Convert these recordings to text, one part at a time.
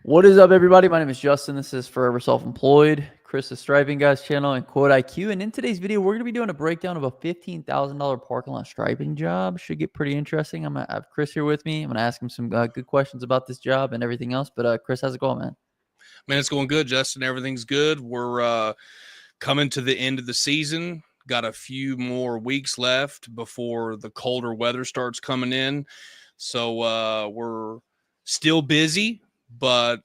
What is up, everybody? My name is Justin. This is Forever Self-Employed, Chris's Striping Guys channel, and Quote IQ. And in today's video, we're going to be doing a breakdown of a $15,000 parking lot striping job. Should get pretty interesting. I'm going to have Chris here with me. I'm going to ask him some good questions about this job and everything else. But Chris, how's it going, man? Man, it's going good, Justin. Everything's good. We're coming to the end of the season. Got a few more weeks left before the colder weather starts coming in. So we're still busy, but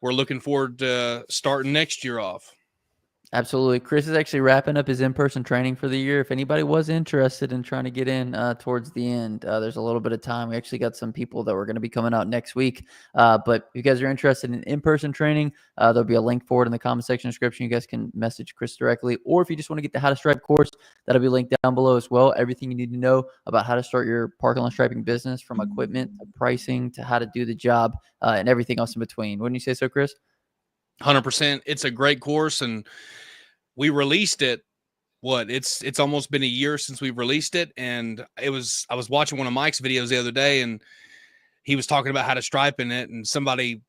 we're looking forward to starting next year off. Absolutely. Chris is actually wrapping up his in-person training for the year. If anybody was interested in trying to get in towards the end, there's a little bit of time. We actually got some people that were going to be coming out next week. But if you guys are interested in in-person training, there'll be a link for it in the comment section description. You guys can message Chris directly. Or if you just want to get the How to Stripe course, that'll be linked down below as well. Everything you need to know about how to start your parking lot striping business, from equipment to pricing to how to do the job and everything else in between. Wouldn't you say so, Chris? 100%. It's a great course, and we released it. It's almost been a year since we released it, and I was watching one of Mike's videos the other day, and he was talking about how to stripe in it, and somebody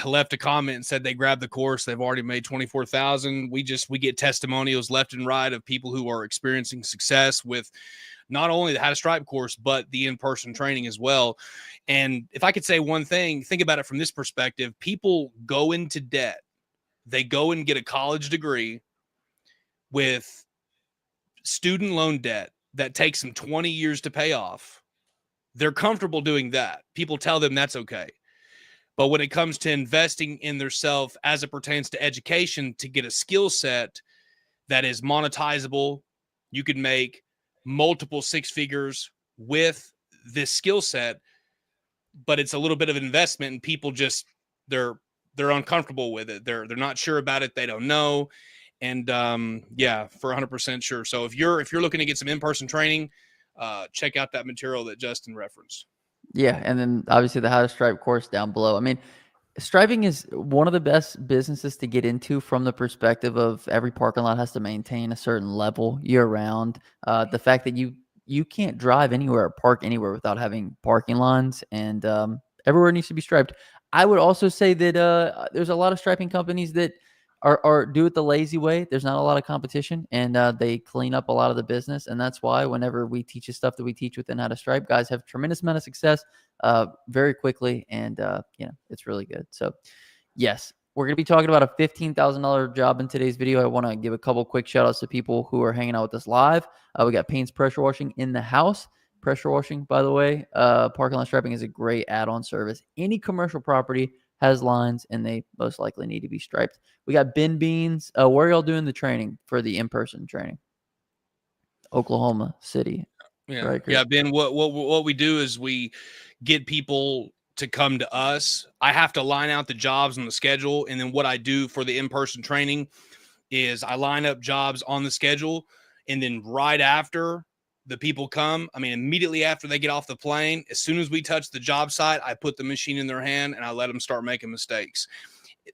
left a comment and said they grabbed the course. They've already made 24,000. We get testimonials left and right of people who are experiencing success with not only the How to Stripe course, but the in-person training as well. And if I could say one thing, think about it from this perspective. People go into debt. They go and get a college degree with student loan debt that takes them 20 years to pay off. They're comfortable doing that. People tell them that's okay. But when it comes to investing in themselves as it pertains to education, to get a skill set that is monetizable, you could make multiple six figures with this skill set, but it's a little bit of an investment, and people just they're uncomfortable with it. They're not sure about it. They don't know. And yeah, for 100% sure. So if you're looking to get some in-person training, check out that material that Justin referenced. Yeah, and then obviously the How to Stripe course down below. I mean, striping is one of the best businesses to get into from the perspective of every parking lot has to maintain a certain level year round. The fact that you can't drive anywhere or park anywhere without having parking lines, and everywhere needs to be striped. I would also say that there's a lot of striping companies that are do it the lazy way. There's not a lot of competition, and they clean up a lot of the business. And that's why whenever we teach the stuff that we teach within How to Stripe, guys have tremendous amount of success very quickly, and it's really good. So yes, we're going to be talking about a $15,000 job in today's video. I want to give a couple quick shout outs to people who are hanging out with us live. We got Paints Pressure Washing in the house. Pressure washing, by the way, parking lot striping is a great add-on service. Any commercial property has lines, and they most likely need to be striped. We got Bin Beans. Where are y'all doing the training for the in-person training? Oklahoma City. Yeah, Right, yeah, Ben. What we do is we get people to come to us. I have to line out the jobs on the schedule, and then what I do for the in-person training is I line up jobs on the schedule, and then right after the people come, I mean, immediately after they get off the plane, as soon as we touch the job site, I put the machine in their hand and I let them start making mistakes.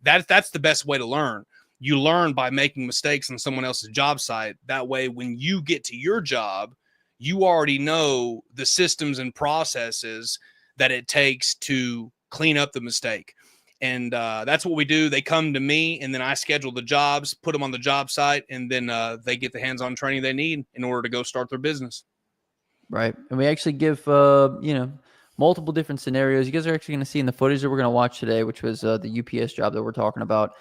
That's the best way to learn. You learn by making mistakes on someone else's job site. That way, when you get to your job, you already know the systems and processes that it takes to clean up the mistake. And that's what we do. They come to me, and then I schedule the jobs, put them on the job site, and then they get the hands-on training they need in order to go start their business. Right. And we actually give, multiple different scenarios. You guys are actually going to see in the footage that we're going to watch today, which was the UPS job that we're talking about.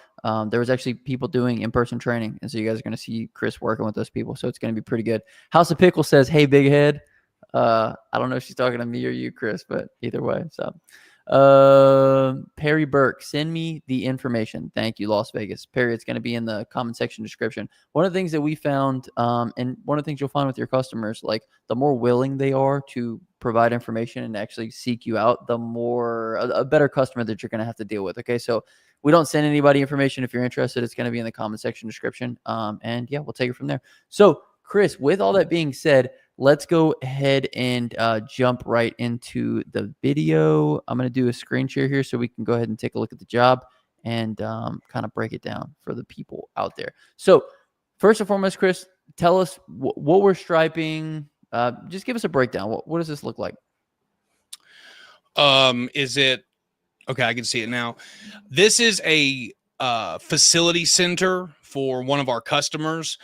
There was actually people doing in-person training. And so you guys are going to see Chris working with those people. So it's going to be pretty good. House of Pickle says, "Hey, big head." I don't know if she's talking to me or you, Chris, but either way. So Perry Burke, send me the information. Thank you, Las Vegas. Perry, it's going to be in the comment section description. One of the things that we found, and one of the things you'll find with your customers, like the more willing they are to provide information and actually seek you out, the more a better customer that you're going to have to deal with. Okay, so we don't send anybody information. If you're interested, it's going to be in the comment section description. And yeah, we'll take it from there. So Chris, with all that being said, let's go ahead and jump right into the video. I'm going to do a screen share here so we can go ahead and take a look at the job and kind of break it down for the people out there. So first and foremost, Chris, tell us what we're striping. Just give us a breakdown. What does this look like? Is it Okay, I can see it now. This is a facility center for one of our customers.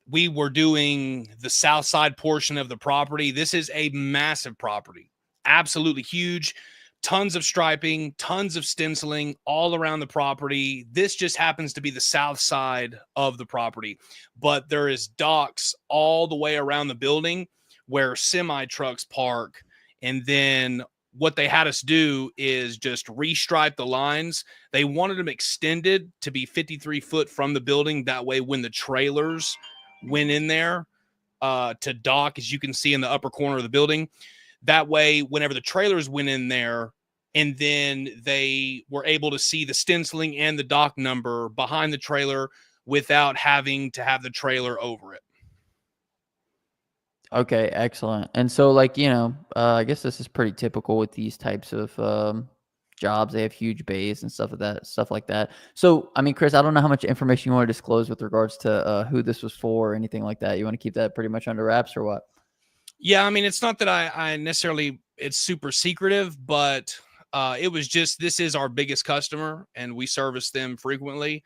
We were doing the south side portion of the property. This is a massive property, absolutely huge. Tons of striping, tons of stenciling all around the property. This just happens to be the south side of the property, but there is docks all the way around the building where semi trucks park. And then what they had us do is just restripe the lines. They wanted them extended to be 53 foot from the building. That way, when the trailers went in there to dock, as you can see in the upper corner of the building, that way, whenever the trailers went in there, and then they were able to see the stenciling and the dock number behind the trailer without having to have the trailer over it. Okay, excellent. And so, like, I guess this is pretty typical with these types of jobs. They have huge bays and stuff like that. So, I mean, Chris, I don't know how much information you want to disclose with regards to who this was for or anything like that. You want to keep that pretty much under wraps or what? Yeah, I mean, it's not that I necessarily it's super secretive, but it was just this is our biggest customer and we service them frequently.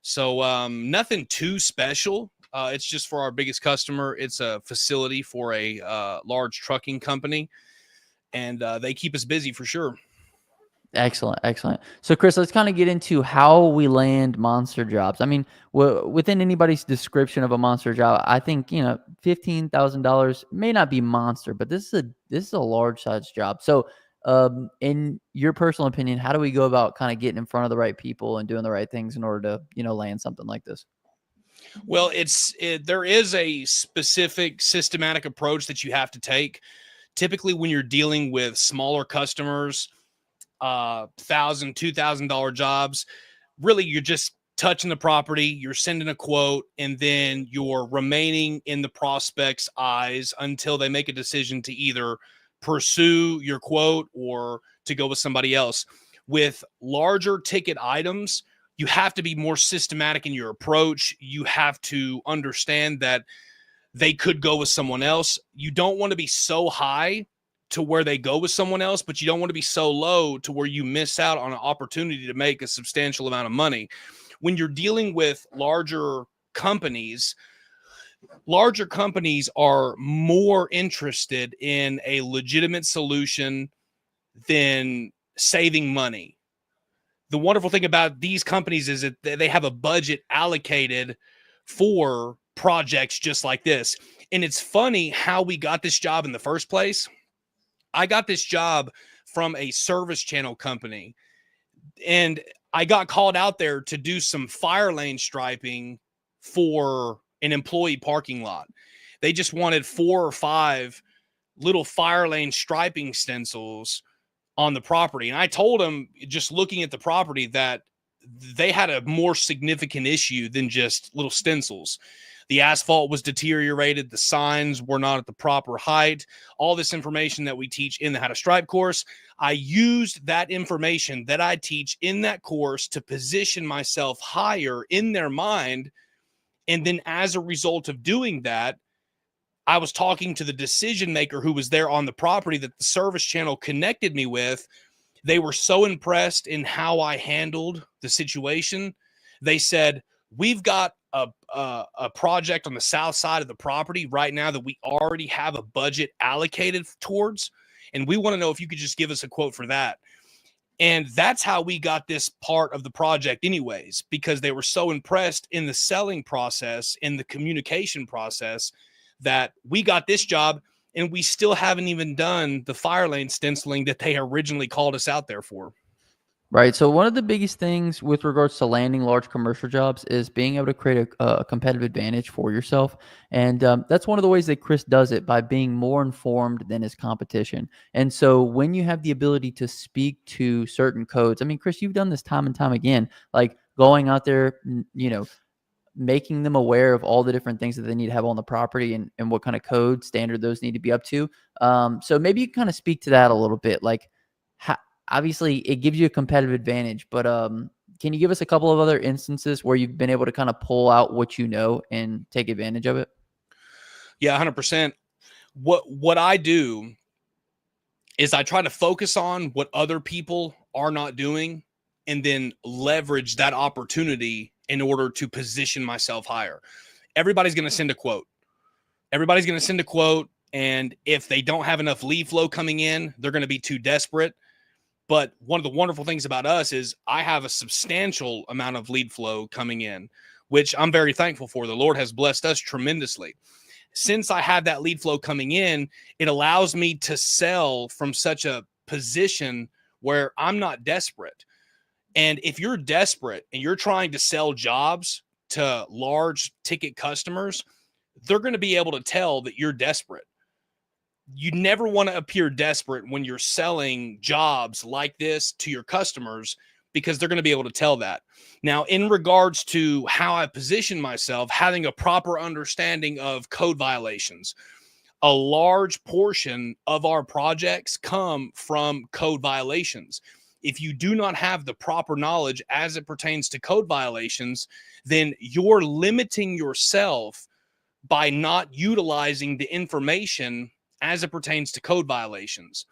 So nothing too special. It's just for our biggest customer. It's a facility for a large trucking company, and they keep us busy for sure. Excellent, excellent. So, Chris, let's kind of get into how we land monster jobs. I mean, within anybody's description of a monster job, I think $15,000 may not be monster, but this is a large size job. So, in your personal opinion, how do we go about kind of getting in front of the right people and doing the right things in order to land something like this? Well, there is a specific systematic approach that you have to take. Typically, when you're dealing with smaller customers, $1,000, $2,000 jobs, really you're just touching the property, you're sending a quote, and then you're remaining in the prospect's eyes until they make a decision to either pursue your quote or to go with somebody else. With larger ticket items, you have to be more systematic in your approach. You have to understand that they could go with someone else. You don't want to be so high to where they go with someone else, but you don't want to be so low to where you miss out on an opportunity to make a substantial amount of money. When you're dealing with larger companies are more interested in a legitimate solution than saving money. The wonderful thing about these companies is that they have a budget allocated for projects just like this. And it's funny how we got this job in the first place. I got this job from a service channel company, and I got called out there to do some fire lane striping for an employee parking lot. They just wanted 4 or 5 little fire lane striping stencils on the property. And I told them, just looking at the property, that they had a more significant issue than just little stencils. The asphalt was deteriorated. The signs were not at the proper height. All this information that we teach in the How to Stripe course, I used that information that I teach in that course to position myself higher in their mind. And then as a result of doing that, I was talking to the decision maker who was there on the property that the service channel connected me with. They were so impressed in how I handled the situation. They said, we've got a project on the south side of the property right now that we already have a budget allocated towards, and we want to know if you could just give us a quote for that. And that's how we got this part of the project anyways, because they were so impressed in the selling process, in the communication process, that we got this job, and we still haven't even done the fire lane stenciling that they originally called us out there for. Right. So one of the biggest things with regards to landing large commercial jobs is being able to create a competitive advantage for yourself. And that's one of the ways that Chris does it, by being more informed than his competition. And so when you have the ability to speak to certain codes, I mean, Chris, you've done this time and time again, like going out there, making them aware of all the different things that they need to have on the property, and what kind of code standard those need to be up to. So maybe you kind of speak to that a little bit, like how, obviously it gives you a competitive advantage, but can you give us a couple of other instances where you've been able to kind of pull out what you know and take advantage of it? Yeah, 100%. What I do is I try to focus on what other people are not doing and then leverage that opportunity in order to position myself higher. Everybody's going to send a quote. Everybody's going to send a quote. And if they don't have enough lead flow coming in, they're going to be too desperate. But one of the wonderful things about us is I have a substantial amount of lead flow coming in, which I'm very thankful for. The Lord has blessed us tremendously. Since I have that lead flow coming in, it allows me to sell from such a position where I'm not desperate. And if you're desperate and you're trying to sell jobs to large ticket customers, they're going to be able to tell that you're desperate. You never want to appear desperate when you're selling jobs like this to your customers, because they're going to be able to tell that. Now, in regards to how I position myself, having a proper understanding of code violations, a large portion of our projects come from code violations. If you do not have the proper knowledge as it pertains to code violations, then you're limiting yourself by not utilizing the information as it pertains to code violations.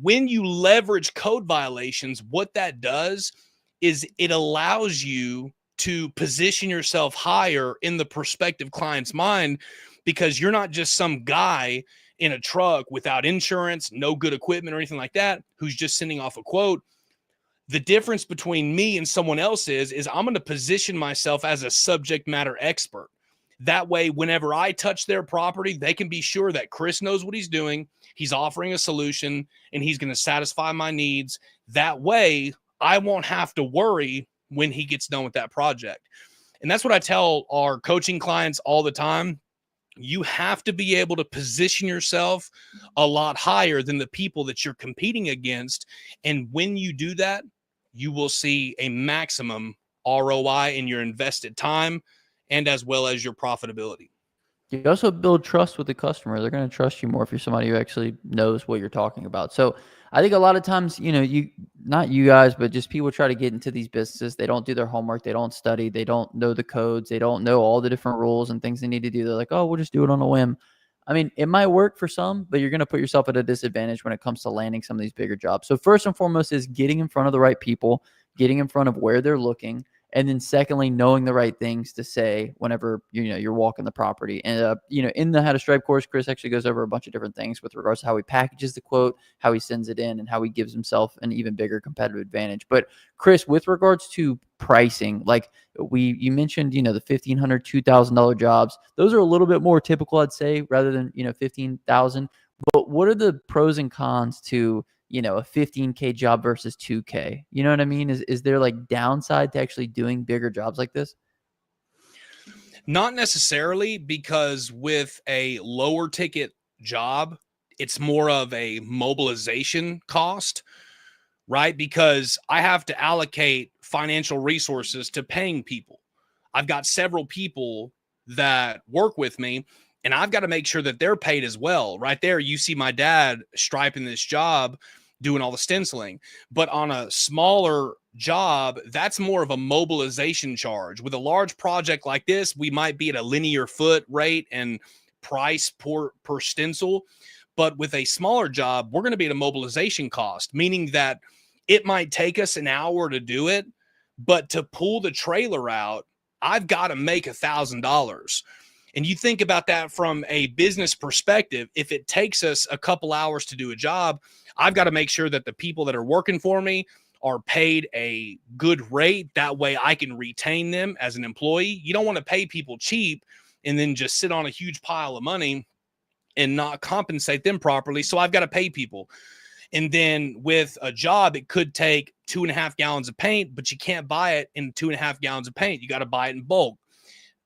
When you leverage code violations, what that does is it allows you to position yourself higher in the prospective client's mind, because you're not just some guy in a truck without insurance, no good equipment or anything like that, who's just sending off a quote. The difference between me and someone else is I'm going to position myself as a subject matter expert. That way, whenever I touch their property, they can be sure that Chris knows what he's doing. He's offering a solution and he's going to satisfy my needs. That way, I won't have to worry when he gets done with that project. And that's what I tell our coaching clients all the time. You have to be able to position yourself a lot higher than the people that you're competing against. And when you do that, you will see a maximum ROI in your invested time and as well as your profitability. You also build trust with the customer. They're going to trust you more if you're somebody who actually knows what you're talking about. So I think a lot of times, not you guys, but just people try to get into these businesses. They don't do their homework. They don't study. They don't know the codes. They don't know all the different rules and things they need to do. They're like, oh, we'll just do it on a whim. I mean, it might work for some, but you're going to put yourself at a disadvantage when it comes to landing some of these bigger jobs. So first and foremost is getting in front of the right people, getting in front of where they're looking. And then secondly, knowing the right things to say whenever, you're walking the property. And, in the How to Stripe course, Chris actually goes over a bunch of different things with regards to how he packages the quote, how he sends it in, and how he gives himself an even bigger competitive advantage. But Chris, with regards to pricing, like you mentioned, the $1,500, $2,000 jobs, those are a little bit more typical, I'd say, rather than, 15,000. But what are the pros and cons to, a 15K job versus 2K? You know what I mean? Is there like downside to actually doing bigger jobs like this? Not necessarily, because with a lower ticket job, it's more of a mobilization cost, right? Because I have to allocate financial resources to paying people. I've got several people that work with me, and I've got to make sure that they're paid as well. Right there, you see my dad striping this job, doing all the stenciling. But on a smaller job, that's more of a mobilization charge. With a large project like this, we might be at a linear foot rate and price per stencil. But with a smaller job, we're going to be at a mobilization cost, meaning that it might take us an hour to do it, but to pull the trailer out, I've got to make $1,000. And you think about that from a business perspective. If it takes us a couple hours to do a job, I've got to make sure that the people that are working for me are paid a good rate. That way I can retain them as an employee. You don't want to pay people cheap and then just sit on a huge pile of money and not compensate them properly. So I've got to pay people. And then with a job, it could take 2.5 gallons of paint, but you can't buy it in 2.5 gallons of paint. You got to buy it in bulk.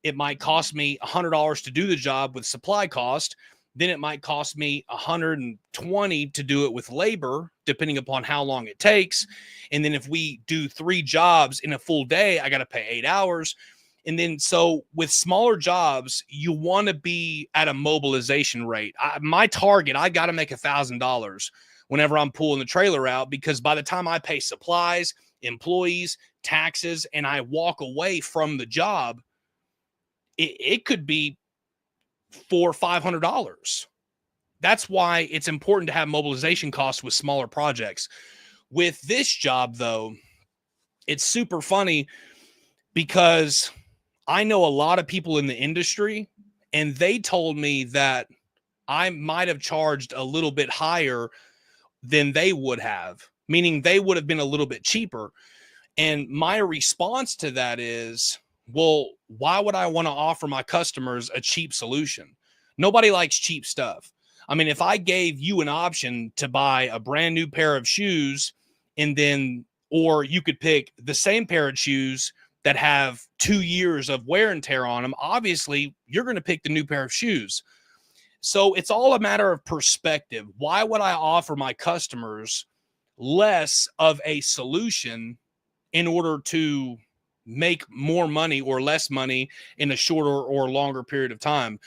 It might cost me $100 to do the job with supply cost. Then it might cost me $120 to do it with labor, depending upon how long it takes. And then if we do 3 jobs in a full day, I got to pay 8 hours. And then so with smaller jobs, you want to be at a mobilization rate. My target, I got to make $1,000 whenever I'm pulling the trailer out, because by the time I pay supplies, employees, taxes, and I walk away from the job, it could be $400 or $500. that's why it's important to have mobilization costs with smaller projects. With this job, though, it's super funny because I know a lot of people in the industry, and they told me that I might have charged a little bit higher than they would have, meaning they would have been a little bit cheaper. And my response to that is, well, why would I want to offer my customers a cheap solution? Nobody likes cheap stuff. I mean, if I gave you an option to buy a brand new pair of shoes and then, or you could pick the same pair of shoes that have 2 years of wear and tear on them, obviously you're going to pick the new pair of shoes. So it's all a matter of perspective. Why would I offer my customers less of a solution in order to make more money or less money in a shorter or longer period of time?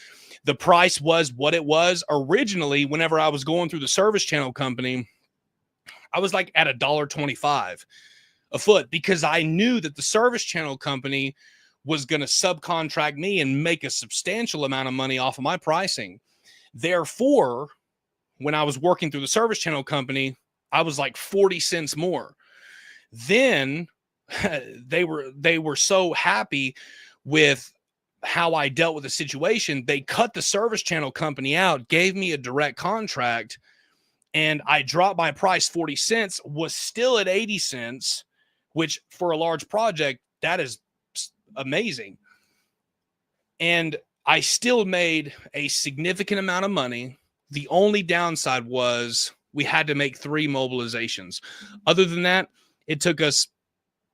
The price was what it was. Originally, whenever I was going through the service channel company, I was like at $1.25 a foot because I knew that the service channel company was going to subcontract me and make a substantial amount of money off of my pricing. Therefore, when I was working through the service channel company, I was like 40 cents more. Then they were so happy with how I dealt with the situation. They cut the service channel company out, gave me a direct contract, and I dropped my price 40 cents, was still at 80 cents, which for a large project, that is amazing. And I still made a significant amount of money. The only downside was we had to make 3 mobilizations. Other than that, it took us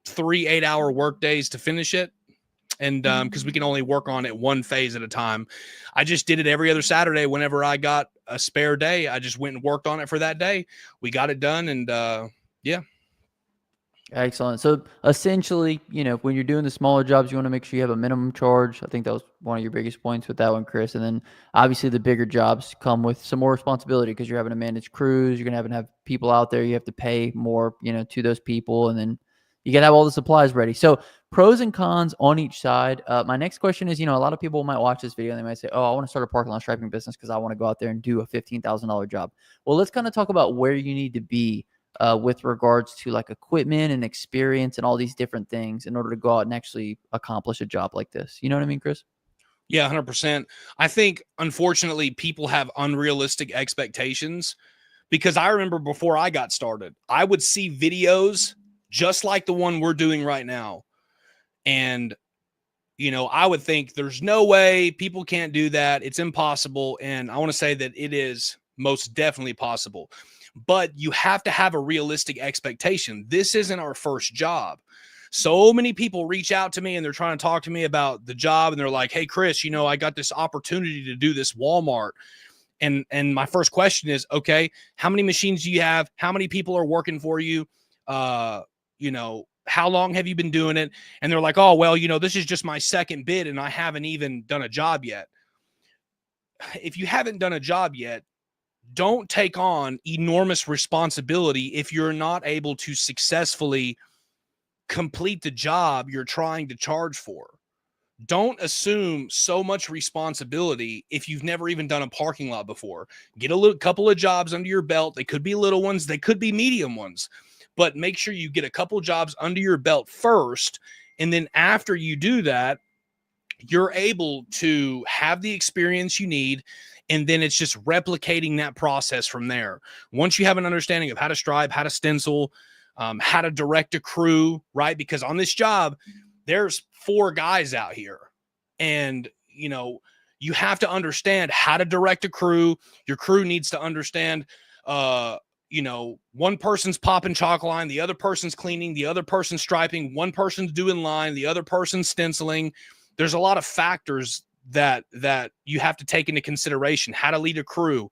3 8-hour work days to finish it. And because we can only work on it one phase at a time, I just did it every other Saturday. Whenever I got a spare day, I just went and worked on it for that day. We got it done. And yeah. Excellent. So essentially, when you're doing the smaller jobs, you want to make sure you have a minimum charge. I think that was one of your biggest points with that one, Chris. And then obviously the bigger jobs come with some more responsibility because you're having to manage crews. You're going to have people out there. You have to pay more, to those people. And then you got to have all the supplies ready. So pros and cons on each side. My next question is, a lot of people might watch this video and they might say, oh, I want to start a parking lot striping business because I want to go out there and do a $15,000 job. Well, let's kind of talk about where you need to be with regards to like equipment and experience and all these different things in order to go out and actually accomplish a job like this. You know what I mean, Chris? Yeah, 100%. I think, unfortunately, people have unrealistic expectations because I remember before I got started, I would see videos just like the one we're doing right now. And, I would think there's no way, people can't do that. It's impossible. And I want to say that it is most definitely possible. But you have to have a realistic expectation. This isn't our first job. So many people reach out to me and they're trying to talk to me about the job. And they're like, hey, Chris, I got this opportunity to do this Walmart. And my first question is, okay, how many machines do you have? How many people are working for you? How long have you been doing it? And they're like, oh, well, this is just my second bid and I haven't even done a job yet. If you haven't done a job yet, don't take on enormous responsibility if you're not able to successfully complete the job you're trying to charge for. Don't assume so much responsibility if you've never even done a parking lot before. Get a couple of jobs under your belt. They could be little ones, they could be medium ones, but make sure you get a couple jobs under your belt first. And then after you do that, you're able to have the experience you need. And then it's just replicating that process from there. Once you have an understanding of how to stripe, how to stencil, how to direct a crew, right? Because on this job, there's 4 guys out here. And, you have to understand how to direct a crew. Your crew needs to understand, one person's popping chalk line, the other person's cleaning, the other person's striping, one person's doing line, the other person's stenciling. There's a lot of factors that you have to take into consideration. How to lead a crew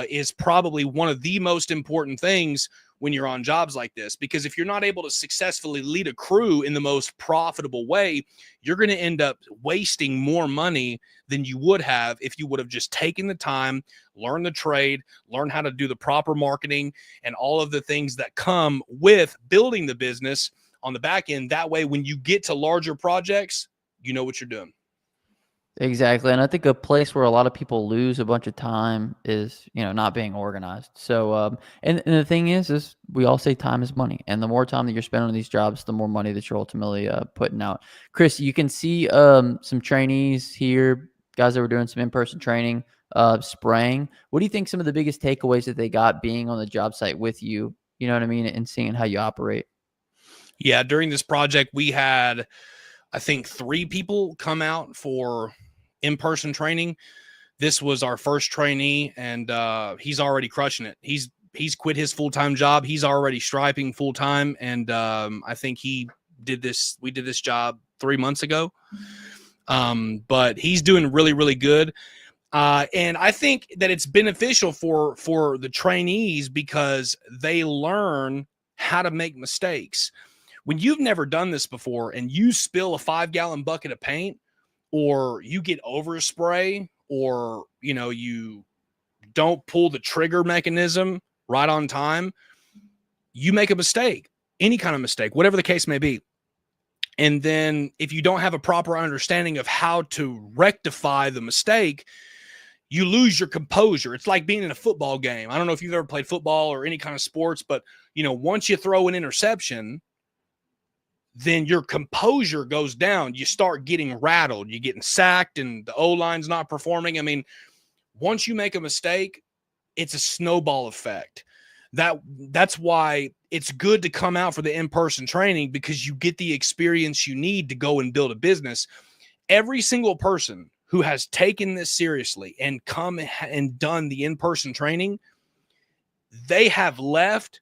is probably one of the most important things when you're on jobs like this, because if you're not able to successfully lead a crew in the most profitable way, you're going to end up wasting more money than you would have if you would have just taken the time, learn the trade, learn how to do the proper marketing and all of the things that come with building the business on the back end. That way, when you get to larger projects, you know what you're doing. Exactly, and I think a place where a lot of people lose a bunch of time is, not being organized. So, and the thing is we all say time is money, and the more time that you're spending on these jobs, the more money that you're ultimately putting out. Chris, you can see some trainees here, guys that were doing some in-person training, spraying. What do you think some of the biggest takeaways that they got being on the job site with you? You know what I mean, and seeing how you operate. Yeah, during this project, we had, I think, 3 people come out for in-person training. This was our first trainee, and he's already crushing it. He's quit his full-time job. He's already striping full-time, and I think we did this job 3 months ago. But he's doing really, really good. And I think that it's beneficial for the trainees because they learn how to make mistakes. When you've never done this before and you spill a 5-gallon bucket of paint, or you get overspray, or you don't pull the trigger mechanism right on time, you make a mistake, any kind of mistake, whatever the case may be. And then if you don't have a proper understanding of how to rectify the mistake, you lose your composure. It's like being in a football game. I don't know if you've ever played football or any kind of sports, but once you throw an interception, then your composure goes down. You start getting rattled. You're getting sacked, and the O-line's not performing. I mean, once you make a mistake, it's a snowball effect. That's why it's good to come out for the in-person training, because you get the experience you need to go and build a business. Every single person who has taken this seriously and come and done the in-person training, they have left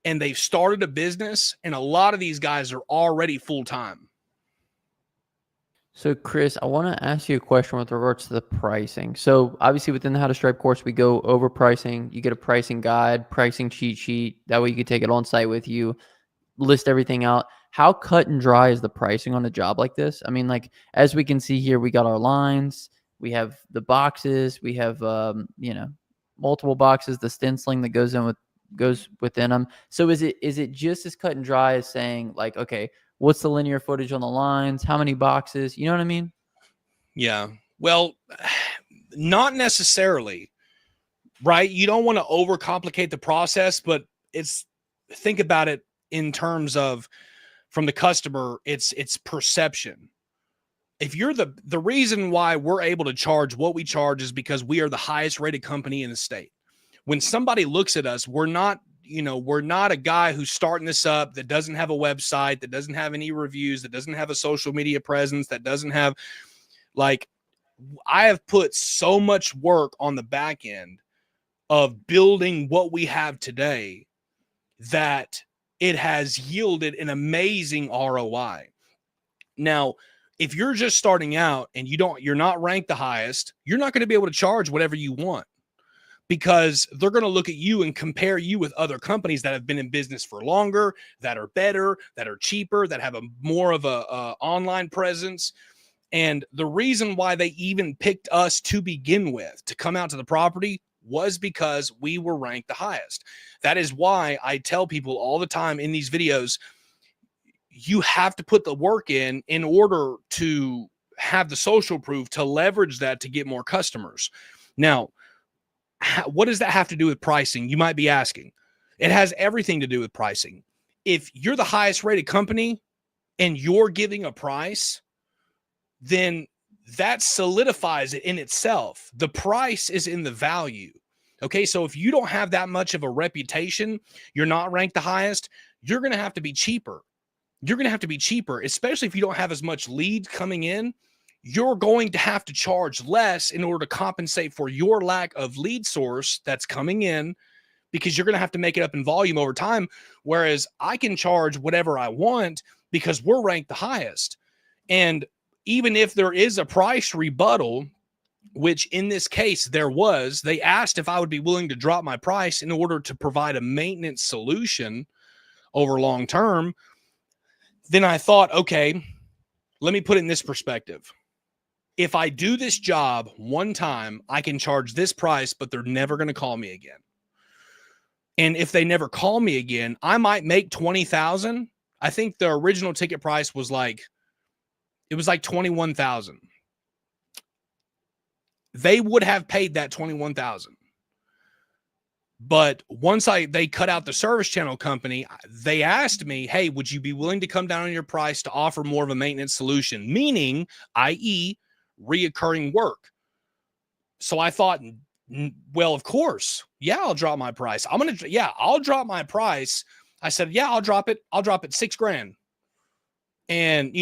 and they've started a business, and a lot of these guys are already full-time. So, Chris, I want to ask you a question with regards to the pricing. So, obviously, within the How to Stripe course, we go over pricing. You get a pricing guide, pricing cheat sheet. That way, you can take it on site with you, list everything out. How cut and dry is the pricing on a job like this? I mean, like, as we can see here, we got our lines, we have the boxes, we have multiple boxes, the stenciling that goes within them. So is it just as cut and dry as saying, like, okay, what's the linear footage on the lines, how many boxes, you know what I mean? Yeah. Well, not necessarily, right? You don't want to overcomplicate the process, but think about it in terms of, from the customer, it's perception. If you're the reason why we're able to charge what we charge is because we are the highest rated company in the state. When somebody looks at us, we're not a guy who's starting this up, that doesn't have a website, that doesn't have any reviews, that doesn't have a social media presence, that doesn't have, like, I have put so much work on the back end of building what we have today that it has yielded an amazing ROI. Now, if you're just starting out and you're not ranked the highest, you're not going to be able to charge whatever you want, because they're going to look at you and compare you with other companies that have been in business for longer, that are better, that are cheaper, that have a more of a online presence. And the reason why they even picked us to begin with to come out to the property was because we were ranked the highest. That is why I tell people all the time in these videos, you have to put the work in order to have the social proof to leverage that to get more customers. Now, what does that have to do with pricing? You might be asking. It has everything to do with pricing. If you're the highest rated company and you're giving a price, then that solidifies it in itself. The price is in the value. Okay, so if you don't have that much of a reputation, you're not ranked the highest, you're going to have to be cheaper. You're going to have to be cheaper, especially if you don't have as much lead coming in. You're going to have to charge less in order to compensate for your lack of lead source that's coming in, because you're going to have to make it up in volume over time. Whereas I can charge whatever I want because we're ranked the highest. And even if there is a price rebuttal, which in this case there was, they asked if I would be willing to drop my price in order to provide a maintenance solution over long term. Then I thought, okay, let me put it in this perspective. If I do this job one time, I can charge this price, but they're never going to call me again. And if they never call me again, I might make $20,000. I think the original ticket price was like, it was like $21,000. they would have paid that $21,000. But once they cut out the service channel company, they asked me, hey, would you be willing to come down on your price to offer more of a maintenance solution, meaning, i.e., reoccurring work? So I thought, well, of course. Yeah, I'll drop my price. I'll drop my price. I said, yeah, I'll drop it. I'll drop it $6,000. And,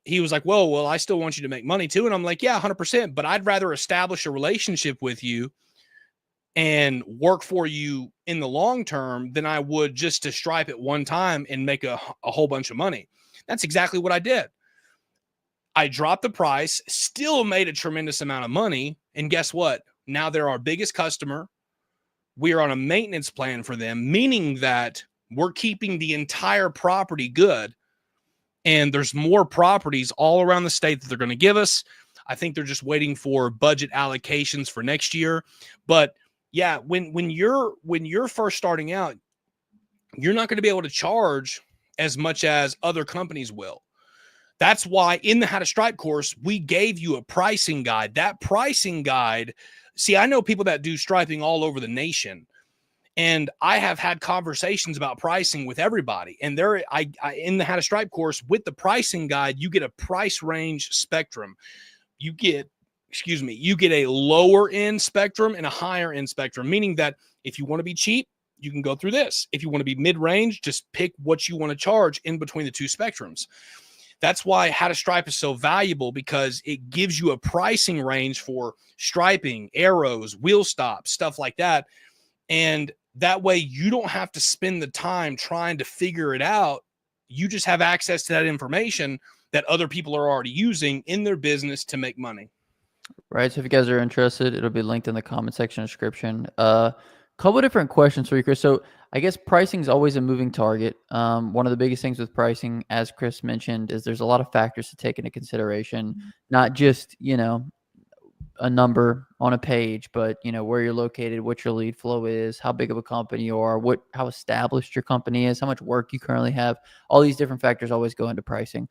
he was like, well, I still want you to make money too. And I'm like, yeah, 100%. But I'd rather establish a relationship with you and work for you in the long term than I would just to stripe it one time and make a whole bunch of money. That's exactly what I did. I dropped the price, still made a tremendous amount of money. And guess what? Now they're our biggest customer. We are on a maintenance plan for them, meaning that we're keeping the entire property good. And there's more properties all around the state that they're going to give us. I think they're just waiting for budget allocations for next year. But yeah, when you're first starting out, you're not going to be able to charge as much as other companies will. That's why in the How to Stripe course, we gave you a pricing guide. That pricing guide, see, I know people that do striping all over the nation, and I have had conversations about pricing with everybody. And I in the How to Stripe course with the pricing guide, you get a price range spectrum. You get a lower end spectrum and a higher end spectrum, meaning that if you want to be cheap, you can go through this. If you want to be mid-range, just pick what you want to charge in between the two spectrums. That's why How to Stripe is so valuable, because it gives you a pricing range for striping, arrows, wheel stops, stuff like that. And that way you don't have to spend the time trying to figure it out. You just have access to that information that other people are already using in their business to make money. Right. So if you guys are interested, it'll be linked in the comment section description. Couple of different questions for you, Chris. So I guess pricing is always a moving target. One of the biggest things with pricing, as Chris mentioned, is there's a lot of factors to take into consideration, not just, a number on a page, but where you're located, what your lead flow is, how big of a company you are, how established your company is, how much work you currently have. All these different factors always go into pricing.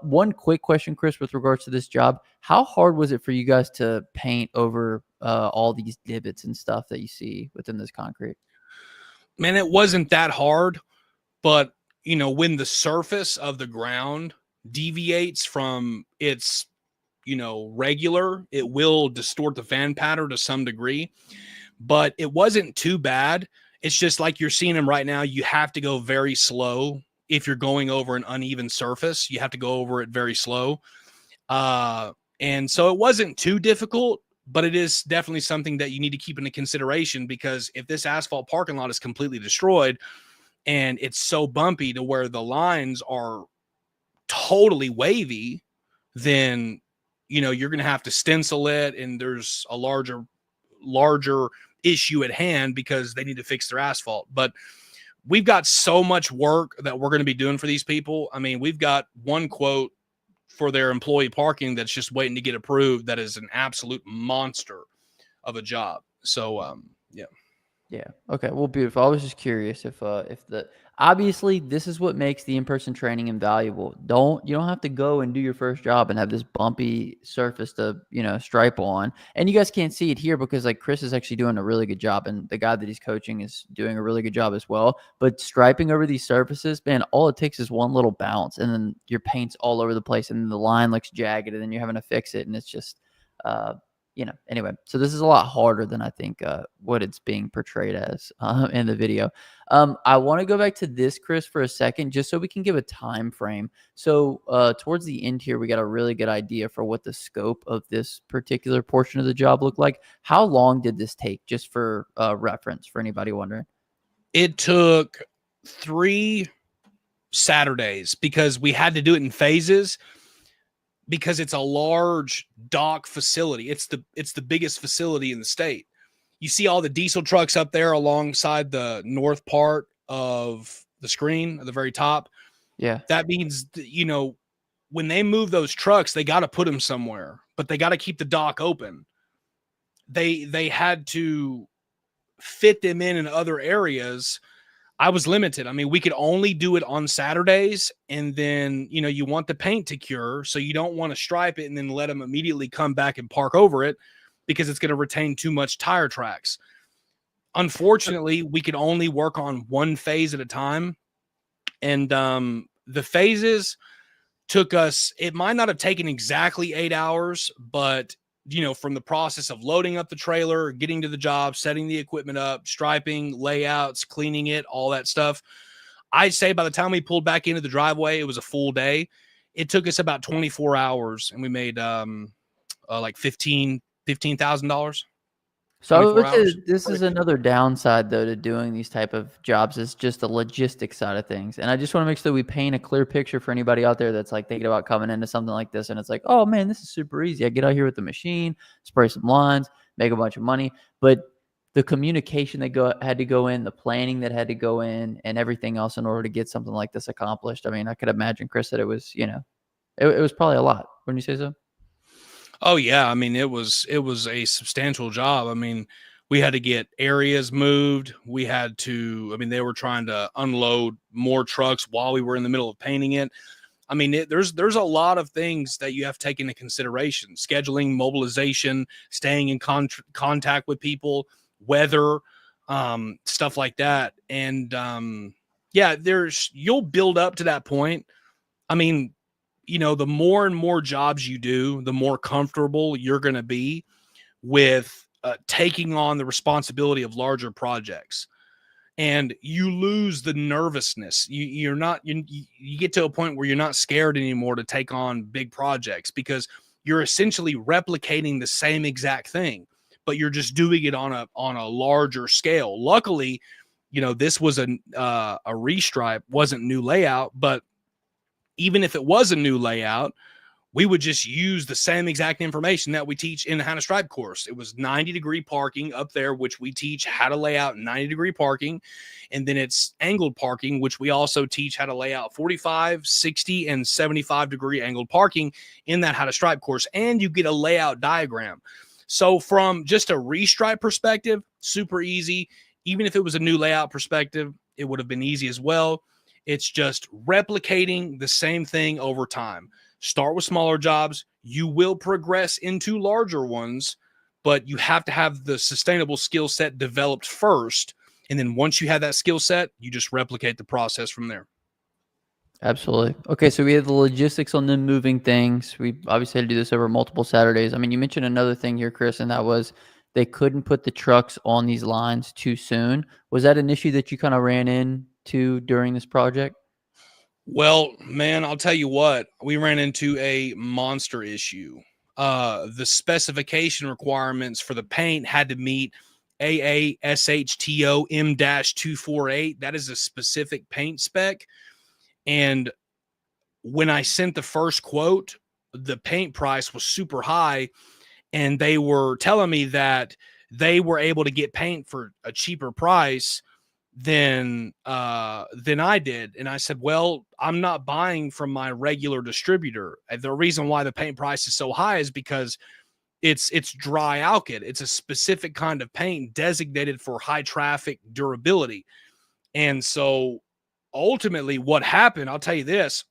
One quick question, Chris, with regards to this job: how hard was it for you guys to paint over all these divots and stuff that you see within this concrete? Man, it wasn't that hard, but when the surface of the ground deviates from its regular, it will distort the fan pattern to some degree, but it wasn't too bad. It's just like you're seeing them right now. You have to go very slow. If you're going over an uneven surface, you have to go over it very slow. And so it wasn't too difficult, but it is definitely something that you need to keep into consideration, because if this asphalt parking lot is completely destroyed and it's so bumpy to where the lines are totally wavy, then you're going to have to stencil it, and there's a larger issue at hand because they need to fix their asphalt. But we've got so much work that we're going to be doing for these people. I mean, we've got one quote for their employee parking that's just waiting to get approved. That is an absolute monster of a job. So, yeah. Yeah. Okay. Well, beautiful. I was just curious if obviously this is what makes the in-person training invaluable. You don't have to go and do your first job and have this bumpy surface to, stripe on. And you guys can't see it here because like Chris is actually doing a really good job, and the guy that he's coaching is doing a really good job as well. But striping over these surfaces, man, all it takes is one little bounce and then your paint's all over the place and then the line looks jagged and then you're having to fix it, and it's just anyway, so this is a lot harder than I think what it's being portrayed as in the video. I want to go back to this, Chris, for a second, just so we can give a time frame. So towards the end here, we got a really good idea for what the scope of this particular portion of the job looked like. How long did this take, just for reference, for anybody wondering? It took 3 Saturdays because we had to do it in phases, because it's a large dock facility. It's the biggest facility in the state. You see all the diesel trucks up there alongside the north part of the screen at the very top. Yeah. That means, when they move those trucks, they got to put them somewhere, but they got to keep the dock open. They had to fit them in other areas. I was limited. I mean, we could only do it on Saturdays, and then, you want the paint to cure, so you don't want to stripe it and then let them immediately come back and park over it, because it's going to retain too much tire tracks. Unfortunately, we could only work on one phase at a time. And the phases took us, it might not have taken exactly 8 hours, but from the process of loading up the trailer, getting to the job, setting the equipment up, striping, layouts, cleaning it, all that stuff, I'd say by the time we pulled back into the driveway, it was a full day. It took us about 24 hours, and we made like $15,000. So I 24 would say hours. that this is another downside, though, to doing these type of jobs is just the logistics side of things. And I just want to make sure we paint a clear picture for anybody out there that's like thinking about coming into something like this. And it's like, oh man, this is super easy. I get out here with the machine, spray some lines, make a bunch of money. But the communication that had to go in, the planning that had to go in, and everything else in order to get something like this accomplished. I mean, I could imagine, Chris, that it was, it was probably a lot. Wouldn't you say so? Oh yeah, I mean it was a substantial job. I mean, we had to get areas moved. We had to, I mean, they were trying to unload more trucks while we were in the middle of painting it. I mean, there's a lot of things that you have to take into consideration: scheduling, mobilization, staying in contact with people, weather, stuff like that. And yeah, you'll build up to that point. I mean, the more and more jobs you do, the more comfortable you're going to be with taking on the responsibility of larger projects. And you lose the nervousness. You get to a point where you're not scared anymore to take on big projects because you're essentially replicating the same exact thing, but you're just doing it on a larger scale. Luckily, this was a restripe, wasn't new layout, but even if it was a new layout, we would just use the same exact information that we teach in the how to stripe course. It was 90-degree parking up there, which we teach how to lay out 90-degree parking. And then it's angled parking, which we also teach how to lay out 45, 60, and 75-degree angled parking in that how to stripe course. And you get a layout diagram. So from just a restripe perspective, super easy. Even if it was a new layout perspective, it would have been easy as well. It's just replicating the same thing over time. Start with smaller jobs. You will progress into larger ones, but you have to have the sustainable skill set developed first. And then once you have that skill set, you just replicate the process from there. Absolutely. Okay, so we had the logistics on them moving things. We obviously had to do this over multiple Saturdays. I mean, you mentioned another thing here, Chris, and that was they couldn't put the trucks on these lines too soon. Was that an issue that you kind of ran into during this project? Well, man, I'll tell you what, we ran into a monster issue. The specification requirements for the paint had to meet AASHTO M-248. That is a specific paint spec. And when I sent the first quote, the paint price was super high. And they were telling me that they were able to get paint for a cheaper price than I did. And I said, well, I'm not buying from my regular distributor. The reason why the paint price is so high is because it's dry alkyd. It's a specific kind of paint designated for high traffic durability. And so ultimately what happened, I'll tell you this,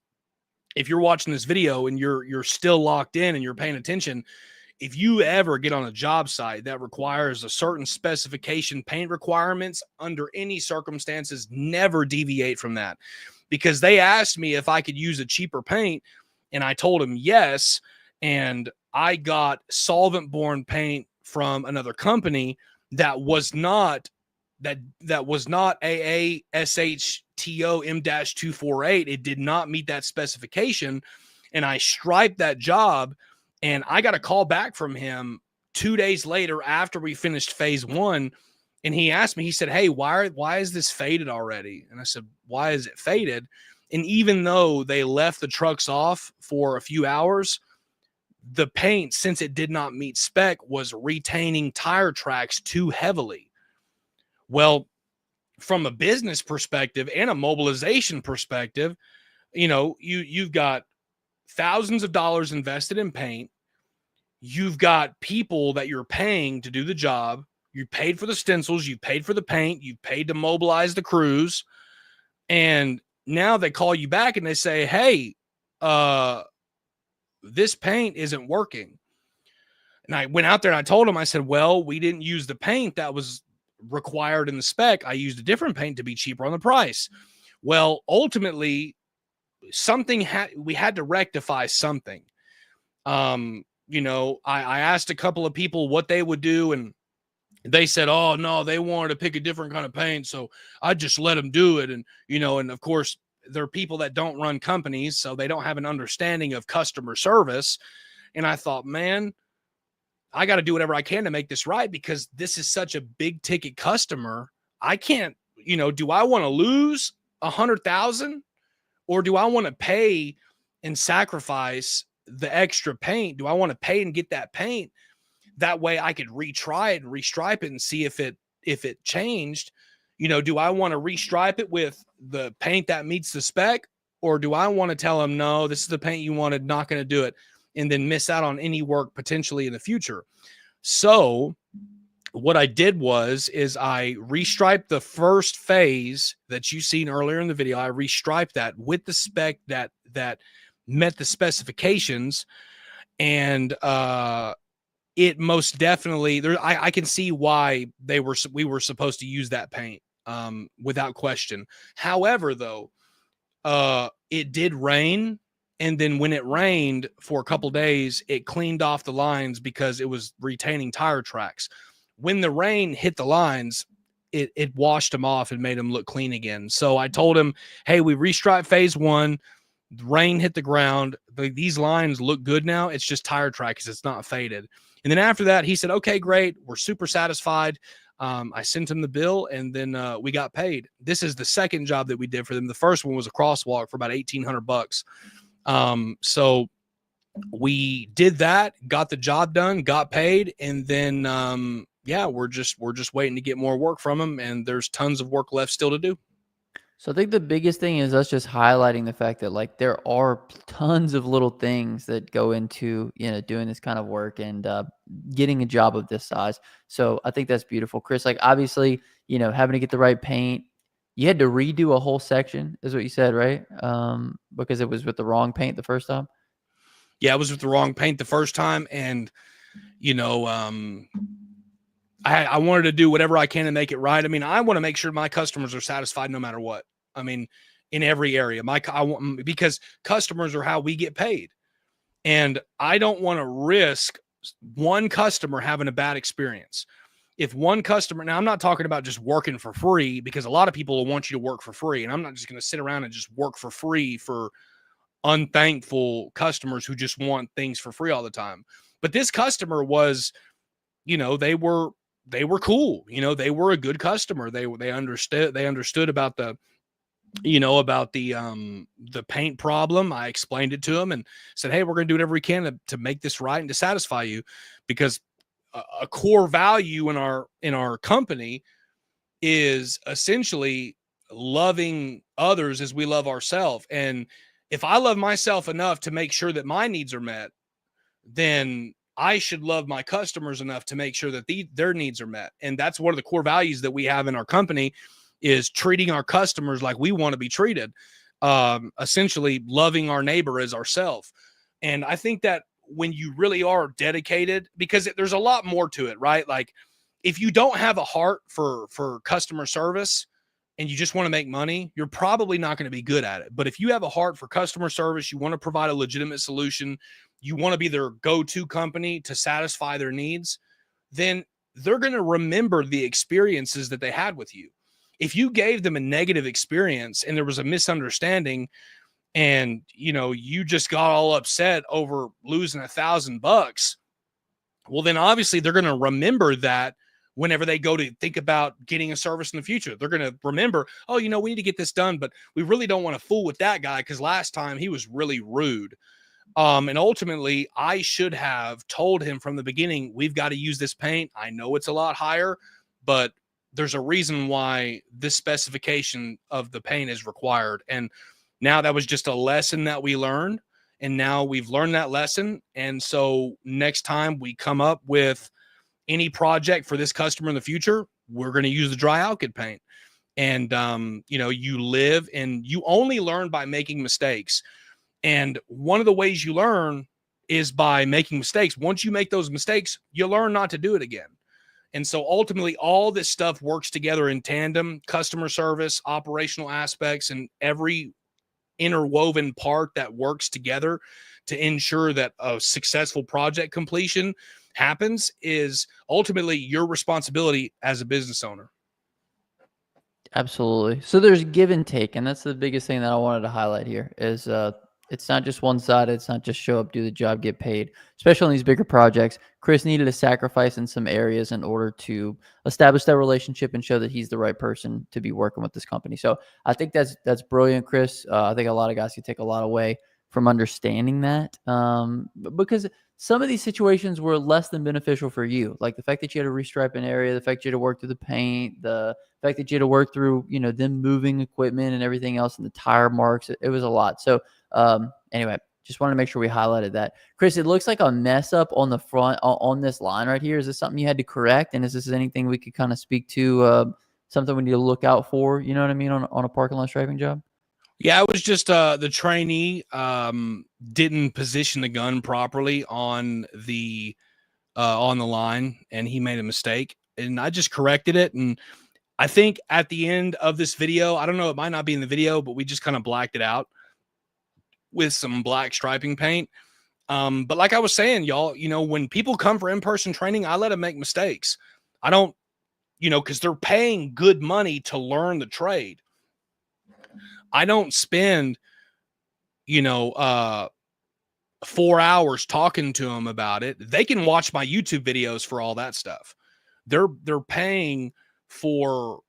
if you're watching this video and you're still locked in and you're paying attention, if you ever get on a job site that requires a certain specification paint requirements, under any circumstances, never deviate from that. Because they asked me if I could use a cheaper paint, and I told them yes. And I got solvent-borne paint from another company that was not AASHTO M-248. It did not meet that specification. And I striped that job. And I got a call back from him 2 days later after we finished phase one. And he asked me, he said, hey, why is this faded already? And I said, why is it faded? And even though they left the trucks off for a few hours, the paint, since it did not meet spec, was retaining tire tracks too heavily. Well, from a business perspective and a mobilization perspective, you've got thousands of dollars invested in paint. You've got people that you're paying to do the job. You paid for the stencils. You paid for the paint. You paid to mobilize the crews. And now they call you back and they say, hey, this paint isn't working. And I went out there and I told him, I said, well, we didn't use the paint that was required in the spec. I used a different paint to be cheaper on the price. Well, ultimately, we had to rectify something. I asked a couple of people what they would do, and they said, oh no, they wanted to pick a different kind of paint, so I just let them do it. And of course, there are people that don't run companies, so they don't have an understanding of customer service. And I thought, man, I got to do whatever I can to make this right, because this is such a big ticket customer. I can't, do I want to lose 100,000, or do I want to pay and sacrifice the extra paint? Do I want to pay and get that paint? That way I could retry it and restripe it and see if it changed. Do I want to restripe it with the paint that meets the spec, or do I want to tell them, no, this is the paint you wanted, not going to do it, and then miss out on any work potentially in the future? So what I did is I restriped the first phase that you seen earlier in the video. I restriped that with the spec that met the specifications, and it most definitely I can see why we were supposed to use that paint, without question. However, though, it did rain, and then when it rained for a couple days, it cleaned off the lines because it was retaining tire tracks. When the rain hit the lines, it washed them off and made them look clean again. So I told him, hey, we restriped phase one. The rain hit the ground. These lines look good now. It's just tire track because it's not faded. And then after that, he said, okay, great. We're super satisfied. I sent him the bill, and then we got paid. This is the second job that we did for them. The first one was a crosswalk for about $1,800. So we did that, got the job done, got paid, and then we're just waiting to get more work from them, and there's tons of work left still to do. So I think the biggest thing is us just highlighting the fact that like there are tons of little things that go into, doing this kind of work and getting a job of this size. So I think that's beautiful, Chris. Like obviously, having to get the right paint. You had to redo a whole section, is what you said, right? Because it was with the wrong paint the first time. Yeah, it was with the wrong paint the first time, and I wanted to do whatever I can to make it right. I mean, I want to make sure my customers are satisfied no matter what. I mean, in every area, because customers are how we get paid, and I don't want to risk one customer having a bad experience. If one customer, now I'm not talking about just working for free, because a lot of people will want you to work for free, and I'm not just going to sit around and just work for free for unthankful customers who just want things for free all the time. But this customer was, they were cool. They were a good customer. They understood about the paint problem. I explained it to them and said, hey, we're going to do whatever we can to make this right and to satisfy you, because a core value in our company is essentially loving others as we love ourselves. And if I love myself enough to make sure that my needs are met, then I should love my customers enough to make sure that their needs are met. And that's one of the core values that we have in our company, is treating our customers like we want to be treated, essentially loving our neighbor as ourselves. And I think that when you really are dedicated, because there's a lot more to it, right? Like if you don't have a heart for customer service and you just want to make money, you're probably not going to be good at it. But if you have a heart for customer service, you want to provide a legitimate solution, you want to be their go-to company to satisfy their needs, then they're going to remember the experiences that they had with you. If you gave them a negative experience and there was a misunderstanding, and you just got all upset over losing $1,000, well, then obviously they're going to remember that whenever they go to think about getting a service in the future. They're going to remember, oh, we need to get this done, but we really don't want to fool with that guy because last time he was really rude. And ultimately, I should have told him from the beginning, we've got to use this paint. I know it's a lot higher, but there's a reason why this specification of the paint is required. And now that was just a lesson that we learned. And now we've learned that lesson. And so next time we come up with any project for this customer in the future, we're going to use the dry alkyd paint. And, you live and you only learn by making mistakes. And one of the ways you learn is by making mistakes. Once you make those mistakes, you learn not to do it again. And so ultimately, all this stuff works together in tandem: customer service, operational aspects, and every interwoven part that works together to ensure that a successful project completion happens is ultimately your responsibility as a business owner. Absolutely. So there's give and take, and that's the biggest thing that I wanted to highlight here is it's not just one-sided. It's not just show up, do the job, get paid. Especially on these bigger projects, Chris needed to sacrifice in some areas in order to establish that relationship and show that he's the right person to be working with this company. So I think that's brilliant, Chris. I think a lot of guys can take a lot away from understanding that, because some of these situations were less than beneficial for you, like the fact that you had to restripe an area, the fact you had to work through the paint, the fact that you had to work through, them moving equipment and everything else, and the tire marks. It was a lot. So anyway, just wanted to make sure we highlighted that. Chris, it looks like a mess up on the front on this line right here. Is this something you had to correct? And is this anything we could kind of speak to, something we need to look out for, you know what I mean, on a parking lot striping job? Yeah, it was just the trainee didn't position the gun properly on the line, and he made a mistake, and I just corrected it. And I think at the end of this video, I don't know, it might not be in the video, but we just kind of blacked it out with some black striping paint. But like I was saying, y'all, when people come for in-person training, I let them make mistakes. I don't, because they're paying good money to learn the trade. I don't spend, 4 hours talking to them about it. They can watch my YouTube videos for all that stuff. They're paying for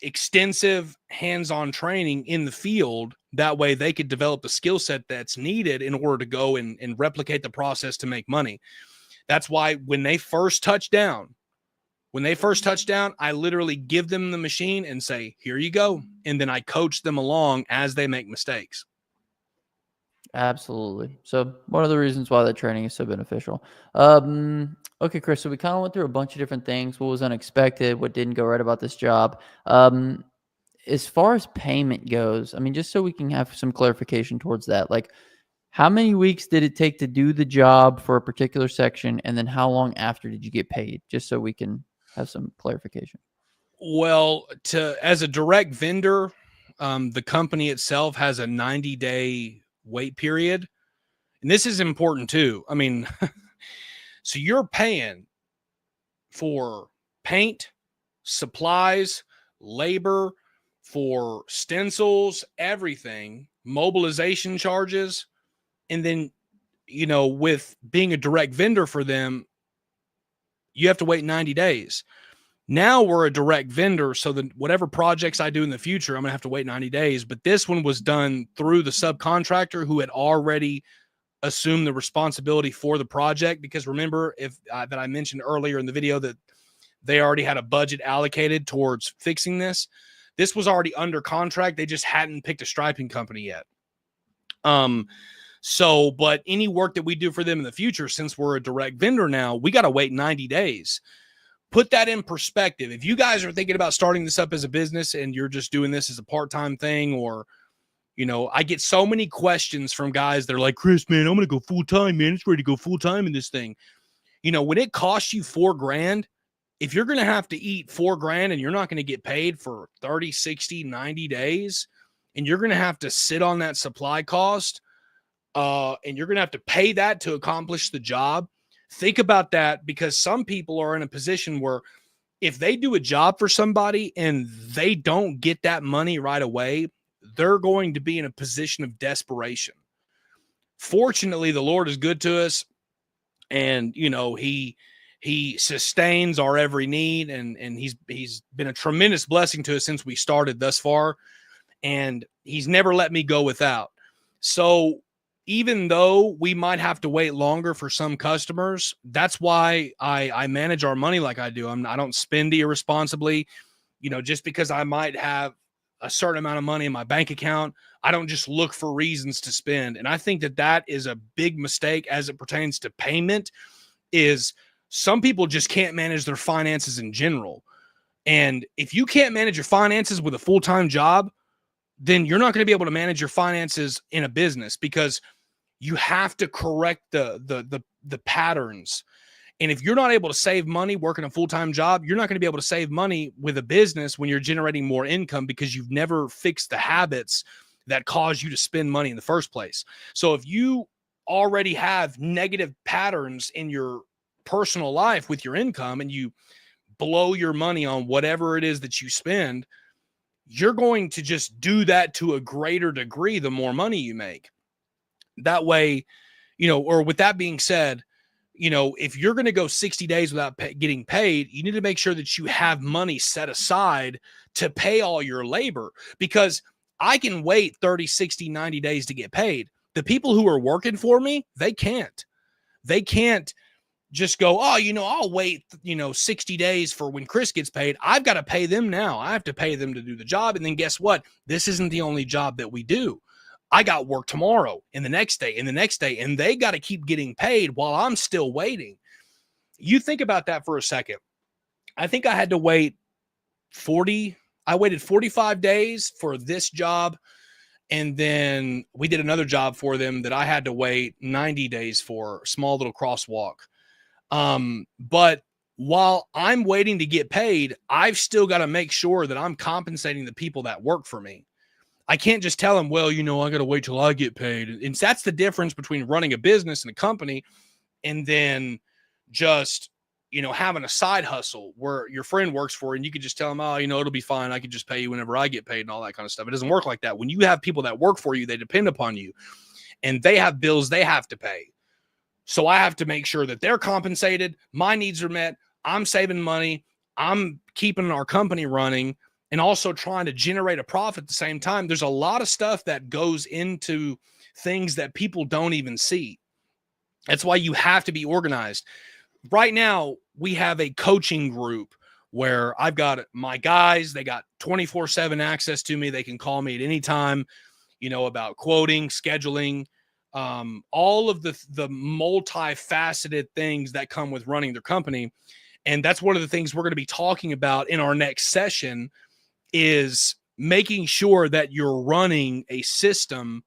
extensive hands-on training in the field. That way they could develop the skill set that's needed in order to go and replicate the process to make money. That's why when they first touch down, I literally give them the machine and say, here you go. And then I coach them along as they make mistakes. Absolutely. So one of the reasons why that training is so beneficial. Okay, Chris, so we kind of went through a bunch of different things. What was unexpected? What didn't go right about this job? As far as payment goes, I mean, just so we can have some clarification towards that, like how many weeks did it take to do the job for a particular section? And then how long after did you get paid? Just so we can have some clarification. Well, as a direct vendor, the company itself has a 90-day wait period. And this is important too. I mean, so you're paying for paint, supplies, labor, for stencils, everything, mobilization charges. And then, with being a direct vendor for them, you have to wait 90 days. Now we're a direct vendor, so that whatever projects I do in the future, I'm going to have to wait 90 days. But this one was done through the subcontractor who had already assumed the responsibility for the project. Because remember, that I mentioned earlier in the video that they already had a budget allocated towards fixing this. This was already under contract. They just hadn't picked a striping company yet. But any work that we do for them in the future, since we're a direct vendor now, we got to wait 90 days. Put that in perspective. If you guys are thinking about starting this up as a business and you're just doing this as a part-time thing, or, I get so many questions from guys that are like, Chris, man, I'm going to go full-time, man. It's ready to go full-time in this thing. When it costs you $4,000, if you're going to have to eat $4,000 and you're not going to get paid for 30, 60, 90 days, and you're going to have to sit on that supply cost, and you're going to have to pay that to accomplish the job. Think about that, because some people are in a position where if they do a job for somebody and they don't get that money right away, they're going to be in a position of desperation. Fortunately, the Lord is good to us, and he sustains our every need, and he's been a tremendous blessing to us since we started thus far, and he's never let me go without. So even though we might have to wait longer for some customers, that's why I manage our money like I do. I don't spend irresponsibly, just because I might have a certain amount of money in my bank account. I don't just look for reasons to spend. And I think that is a big mistake as it pertains to payment. Is some people just can't manage their finances in general. And if you can't manage your finances with a full-time job, then you're not going to be able to manage your finances in a business, because You have to correct the patterns. And if you're not able to save money working a full-time job, you're not going to be able to save money with a business when you're generating more income, because you've never fixed the habits that cause you to spend money in the first place. So if you already have negative patterns in your personal life with your income, and you blow your money on whatever it is that you spend, you're going to just do that to a greater degree the more money you make. That way, or with that being said, if you're going to go 60 days without getting paid, you need to make sure that you have money set aside to pay all your labor, because I can wait 30, 60, 90 days to get paid. The people who are working for me, they can't. They can't just go, oh, I'll wait, 60 days for when Chris gets paid. I've got to pay them now. I have to pay them to do the job. And then guess what? This isn't the only job that we do. I got work tomorrow and the next day and the next day, and they got to keep getting paid while I'm still waiting. You think about that for a second. I think I had to wait I waited 45 days for this job. And then we did another job for them that I had to wait 90 days for, a small little crosswalk. But while I'm waiting to get paid, I've still got to make sure that I'm compensating the people that work for me. I can't just tell them, well, I got to wait till I get paid. And that's the difference between running a business and a company and then just, having a side hustle where your friend works for you and you could just tell them, oh, it'll be fine. I can just pay you whenever I get paid and all that kind of stuff. It doesn't work like that. When you have people that work for you, they depend upon you and they have bills they have to pay. So I have to make sure that they're compensated. My needs are met. I'm saving money. I'm keeping our company running and also trying to generate a profit at the same time. There's a lot of stuff that goes into things that people don't even see. That's why you have to be organized. Right now, we have a coaching group where I've got my guys, they got 24/7 access to me. They can call me at any time, about quoting, scheduling, all of the multifaceted things that come with running their company. And that's one of the things we're going to be talking about in our next session, is making sure that you're running a system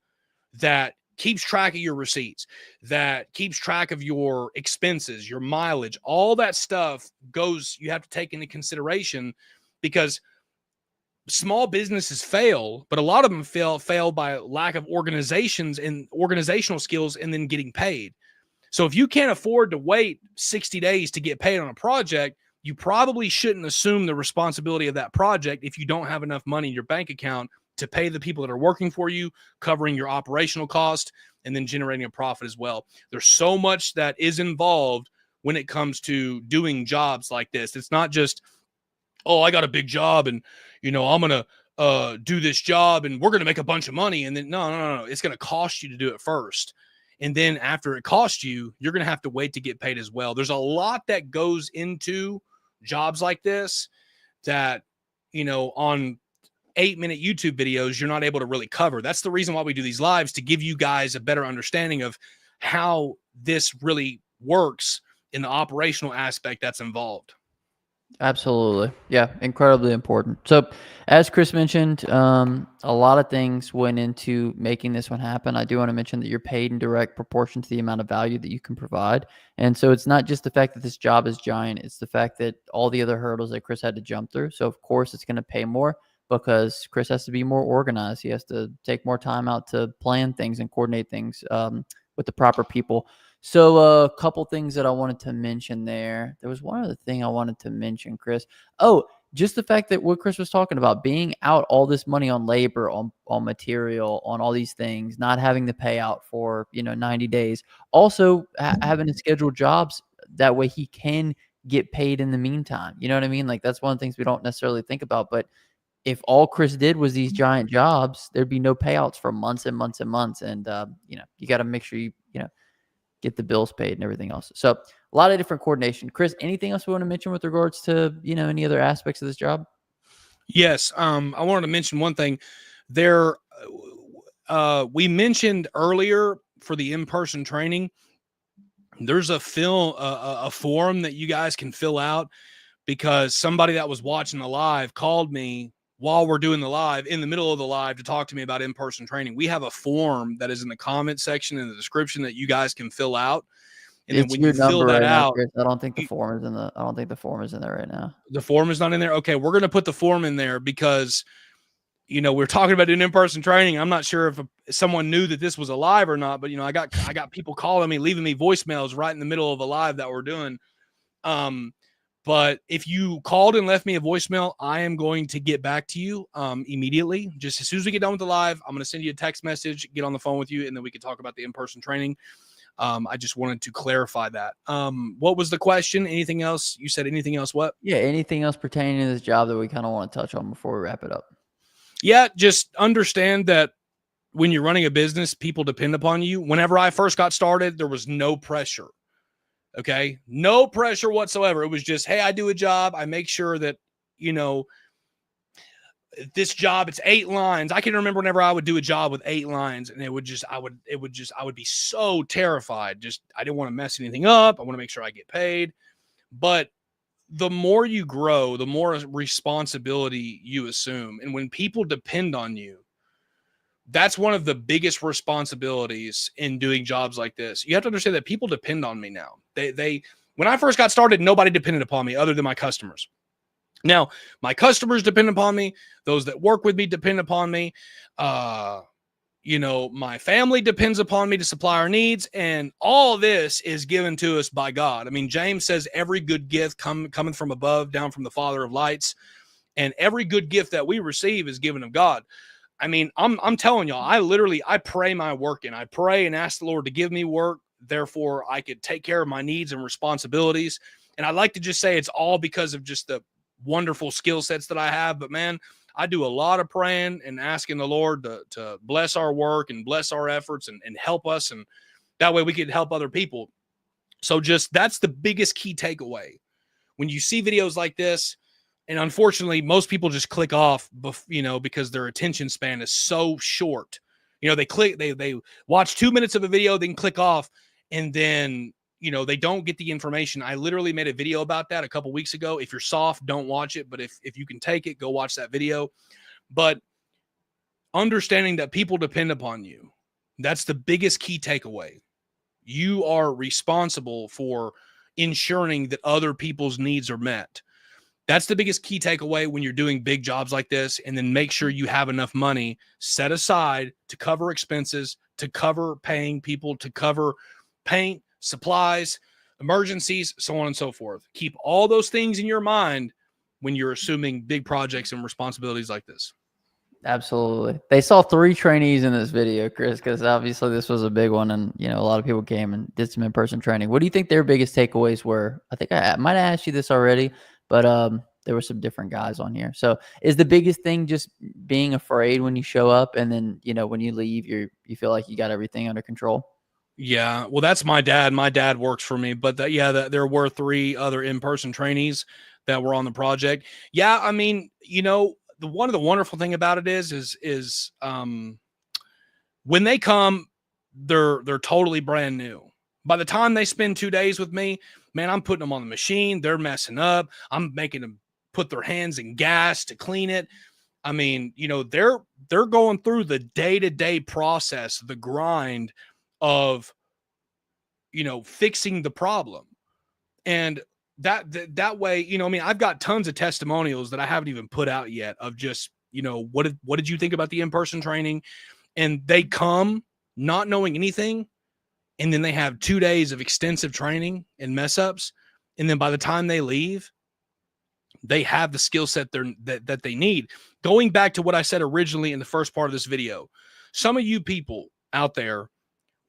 that keeps track of your receipts, that keeps track of your expenses, your mileage, all that stuff you have to take into consideration, because small businesses fail, but a lot of them fail by lack of organizations and organizational skills and then getting paid. So if you can't afford to wait 60 days to get paid on a project, you probably shouldn't assume the responsibility of that project if you don't have enough money in your bank account to pay the people that are working for you, covering your operational cost, and then generating a profit as well. There's so much that is involved when it comes to doing jobs like this. It's not just, oh, I got a big job and, I'm going to do this job and we're going to make a bunch of money. And then no. It's going to cost you to do it first. And then after it costs you, you're going to have to wait to get paid as well. There's a lot that goes into jobs like this that, on 8-minute YouTube videos, you're not able to really cover. That's the reason why we do these lives, to give you guys a better understanding of how this really works in the operational aspect that's involved. Absolutely. Yeah, incredibly important. So, as Chris mentioned, a lot of things went into making this one happen. I do want to mention that you're paid in direct proportion to the amount of value that you can provide. And so it's not just the fact that this job is giant, it's the fact that all the other hurdles that Chris had to jump through. So, of course, it's going to pay more because Chris has to be more organized. He has to take more time out to plan things and coordinate things with the proper people. So a couple things that I wanted to mention there. There was one other thing I wanted to mention, Chris. Oh, just the fact that what Chris was talking about, being out all this money on labor, on material, on all these things, not having the payout for 90 days. Also having to schedule jobs that way he can get paid in the meantime. You know what I mean? Like that's one of the things we don't necessarily think about. But if all Chris did was these giant jobs, there'd be no payouts for months and months and months. And you got to make sure you get the bills paid and everything else. So a lot of different coordination. Chris, anything else we want to mention with regards to, any other aspects of this job? Yes. I wanted to mention one thing there. We mentioned earlier for the in-person training, there's a form that you guys can fill out, because somebody that was watching the live called me while we're doing the live, in the middle of the live, to talk to me about in-person training. We have a form that is in the comment section in the description that you guys can fill out. And then It's when your you fill number that right now, out, Chris. I don't think the form is in there right now. the form is not in there. Okay, we're going to put the form in there because, we're talking about doing in-person training. I'm not sure if someone knew that this was a live or not, but I got people calling me, leaving me voicemails right in the middle of a live that we're doing. But if you called and left me a voicemail, I am going to get back to you immediately. Just as soon as we get done with the live, I'm going to send you a text message, get on the phone with you, and then we can talk about the in-person training. I just wanted to clarify that. What was the question? Anything else? You said anything else? What? Yeah, anything else pertaining to this job that we kind of want to touch on before we wrap it up? Yeah, just understand that when you're running a business, people depend upon you. Whenever I first got started, there was no pressure. Okay. No pressure whatsoever. It was just, hey, I do a job. I make sure that, this job, it's 8 lines. I can remember whenever I would do a job with 8 lines, and I would be so terrified. Just, I didn't want to mess anything up. I want to make sure I get paid. But the more you grow, the more responsibility you assume. And when people depend on you, that's one of the biggest responsibilities in doing jobs like this. You have to understand that people depend on me now. When I first got started, nobody depended upon me other than my customers. Now, my customers depend upon me. Those that work with me depend upon me. My family depends upon me to supply our needs. And all this is given to us by God. I mean, James says every good gift coming from above, down from the Father of lights. And every good gift that we receive is given of God. I mean, I'm telling y'all, I pray my work in. I pray and ask the Lord to give me work. Therefore, I could take care of my needs and responsibilities. And I like to just say it's all because of just the wonderful skill sets that I have. But man, I do a lot of praying and asking the Lord to bless our work and bless our efforts and help us. And that way we could help other people. So that's the biggest key takeaway. When you see videos like this, and unfortunately, most people just click off, because their attention span is so short. They watch 2 minutes of a video, then click off, and then, they don't get the information. I literally made a video about that a couple weeks ago. If you're soft, don't watch it. But if you can take it, go watch that video. But understanding that people depend upon you, that's the biggest key takeaway. You are responsible for ensuring that other people's needs are met. That's the biggest key takeaway when you're doing big jobs like this. And then make sure you have enough money set aside to cover expenses, to cover paying people, to cover paint, supplies, emergencies, so on and so forth. Keep all those things in your mind when you're assuming big projects and responsibilities like this. Absolutely. They saw 3 trainees in this video, Chris, because obviously this was a big one. And, a lot of people came and did some in-person training. What do you think their biggest takeaways were? I think I might have asked you this already, but there were some different guys on here. So is the biggest thing just being afraid when you show up, and then, when you leave, you feel like you got everything under control? Yeah, well, that's my dad. My dad works for me, but there were 3 other in-person trainees that were on the project. Yeah, I mean, one of the wonderful thing about it is when they come, they're totally brand new. By the time they spend 2 days with me, man, I'm putting them on the machine. They're messing up. I'm making them put their hands in gas to clean it. I mean, they're going through the day-to-day process, the grind of, fixing the problem. And that way, I mean, I've got tons of testimonials that I haven't even put out yet of just, what did you think about the in-person training? And they come not knowing anything. And then they have 2 days of extensive training and mess ups. And then by the time they leave, they have the skill set that they need. Going back to what I said originally in the first part of this video, some of you people out there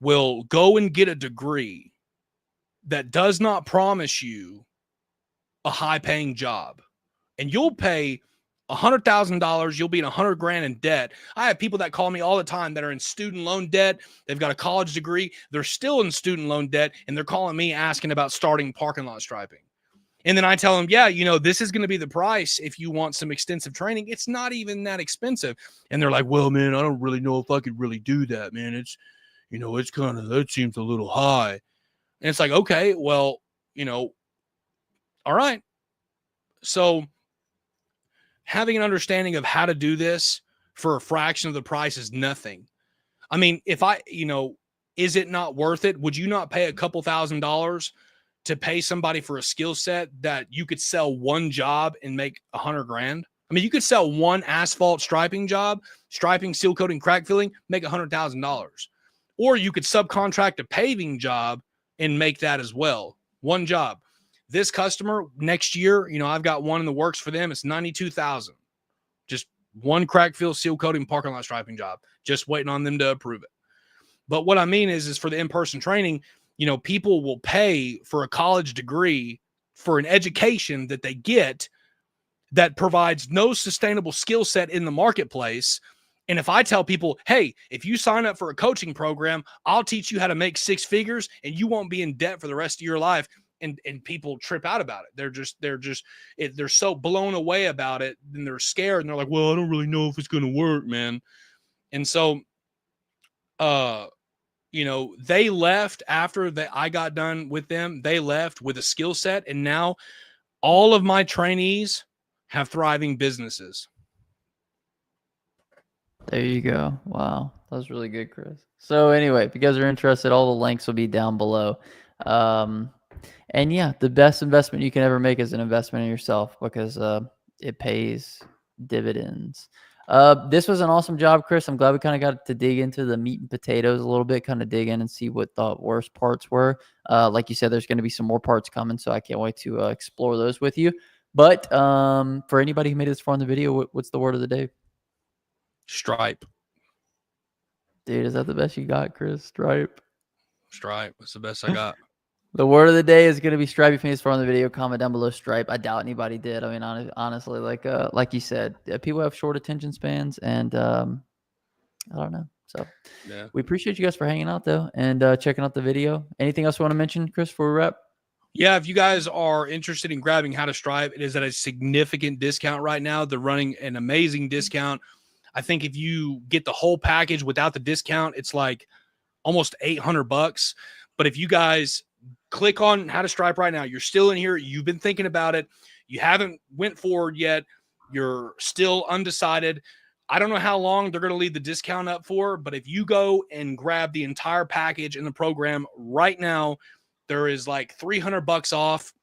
will go and get a degree that does not promise you a high-paying job, and you'll pay $100,000. You'll be in $100,000 in debt. I have people that call me all the time that are in student loan debt. They've got a college degree. They're still in student loan debt, and they're calling me asking about starting parking lot striping. And then I tell them, yeah, this is going to be the price if you want some extensive training. It's not even that expensive. And they're like, well, man, I don't really know if I could really do that, man. It's, it's kind of, that seems a little high. And it's like, okay, well, all right. So having an understanding of how to do this for a fraction of the price is nothing. I mean, if I, is it not worth it? Would you not pay a couple $1,000s to pay somebody for a skill set that you could sell one job and make $100,000? I mean, you could sell one asphalt striping job, striping, seal coating, crack filling, make $100,000. Or you could subcontract a paving job and make that as well. One job. This customer next year, I've got one in the works for them. It's 92,000. Just one crack fill, seal coating, parking lot striping job. Just waiting on them to approve it. But what I mean is for the in-person training, people will pay for a college degree for an education that they get that provides no sustainable skill set in the marketplace. And if I tell people, hey, if you sign up for a coaching program, I'll teach you how to make six figures and you won't be in debt for the rest of your life. And people trip out about it. They're so blown away about it, and they're scared, and they're like, well, I don't really know if it's going to work, man. And so, they left after I got done with them. They left with a skill set, and now all of my trainees have thriving businesses. There you go. Wow. That was really good, Chris. So anyway, if you guys are interested, all the links will be down below. And yeah, the best investment you can ever make is an investment in yourself, because it pays dividends. This was an awesome job, Chris. I'm glad we kind of got to dig into the meat and potatoes a little bit, kind of dig in and see what the worst parts were. Like you said, there's going to be some more parts coming, so I can't wait to explore those with you. But for anybody who made this far in the video, what's the word of the day? Stripe. Dude, is that the best you got, Chris? Stripe? Stripe. That's the best I got. The word of the day is going to be Stripe. If you made this far in the video, comment down below Stripe. I doubt anybody did. I mean, honestly, like you said, people have short attention spans, and I don't know. So yeah, we appreciate you guys for hanging out, though, and checking out the video. Anything else you want to mention, Chris, before we wrap? Yeah, if you guys are interested in grabbing How to Stripe, it is at a significant discount right now. They're running an amazing discount. I think if you get the whole package without the discount, it's like almost $800. But if you guys click on How to Stripe right now, you're still in here, you've been thinking about it, you haven't went forward yet, you're still undecided, I don't know how long they're going to leave the discount up for, but if you go and grab the entire package in the program right now, there is like $300 off,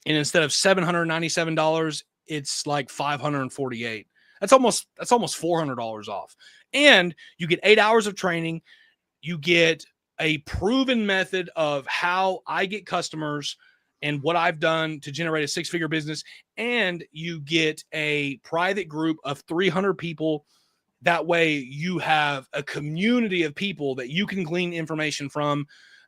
and instead of $797, it's like $548. That's almost $400 off. And you get 8 hours of training. You get a proven method of how I get customers and what I've done to generate a six-figure business. And you get a private group of 300 people. That way you have a community of people that you can glean information from,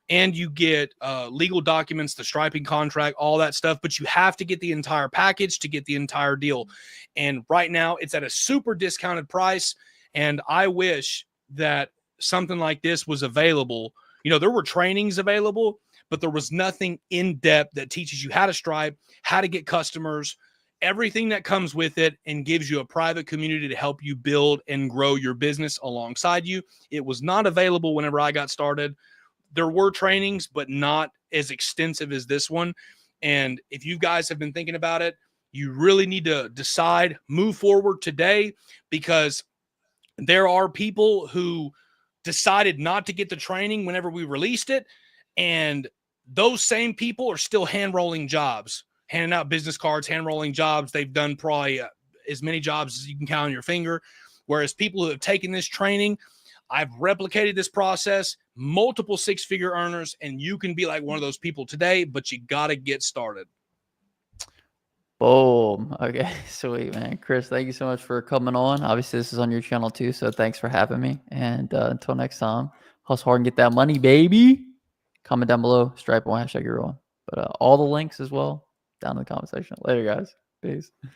and you get legal documents, the striping contract, all that stuff. But you have to get the entire package to get the entire deal. And right now it's at a super discounted price. And I wish that something like this was available. There were trainings available, but there was nothing in depth that teaches you how to stripe, how to get customers, everything that comes with it, and gives you a private community to help you build and grow your business alongside you. It was not available whenever I got started. There were trainings, but not as extensive as this one. And if you guys have been thinking about it, you really need to decide, move forward today, because there are people who decided not to get the training whenever we released it. And those same people are still hand rolling jobs, handing out business cards, hand rolling jobs. They've done probably as many jobs as you can count on your finger. Whereas people who have taken this training, I've replicated this process, multiple six-figure earners, and you can be like one of those people today, but you got to get started. Boom. Okay, sweet, man. Chris, thank you so much for coming on. Obviously, this is on your channel too, so thanks for having me. And until next time, hustle hard and get that money, baby. Comment down below, Stripe, and hashtag your own. But all the links as well down in the comment section. Later, guys. Peace.